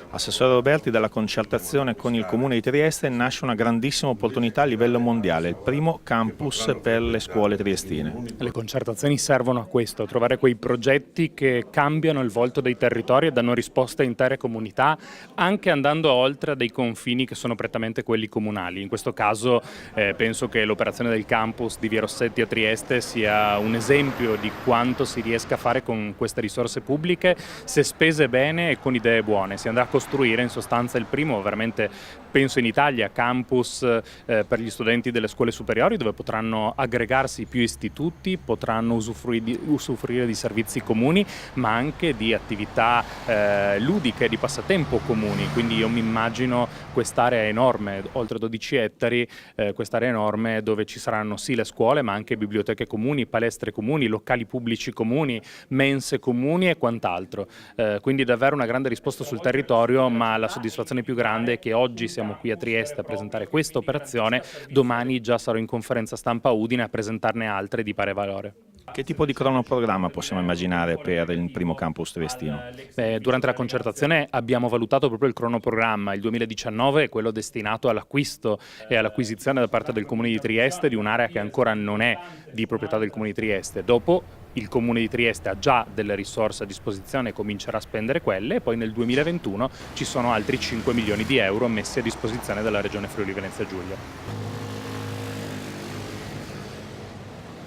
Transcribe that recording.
Assessore Roberti, dalla concertazione con il Comune di Trieste nasce una grandissima opportunità a livello mondiale, il primo campus per le scuole triestine. Le concertazioni servono a questo, a trovare quei progetti che cambiano il volto dei territori e danno risposte a intere comunità, anche andando oltre dei confini che sono prettamente quelli comunali. In questo caso penso che l'operazione del campus di Via Rossetti a Trieste sia un esempio di quanto si riesca a fare con queste risorse pubbliche, se spese bene e con idee buone. Si andrà a costruire in sostanza il primo, veramente penso in Italia, campus per gli studenti delle scuole superiori, dove potranno aggregarsi più istituti, potranno usufruire di servizi comuni, ma anche di attività ludiche, di passatempo comuni. Quindi io mi immagino quest'area enorme, oltre 12 ettari, quest'area enorme dove ci saranno sì le scuole, ma anche biblioteche comuni, palestre comuni, locali pubblici comuni, mense comuni e quant'altro. Quindi davvero una grande risposta sul territorio, ma la soddisfazione più grande è che oggi siamo qui a Trieste a presentare questa operazione, domani già sarò in conferenza stampa a Udine a presentarne altre di pari valore. Che tipo di cronoprogramma possiamo immaginare per il primo campus triestino? Durante la concertazione abbiamo valutato proprio il cronoprogramma. Il 2019 è quello destinato all'acquisto e all'acquisizione da parte del Comune di Trieste di un'area che ancora non è di proprietà del Comune di Trieste. Dopo il Comune di Trieste ha già delle risorse a disposizione e comincerà a spendere quelle, e poi nel 2021 ci sono altri 5 milioni di euro messi a disposizione dalla Regione Friuli Venezia Giulia.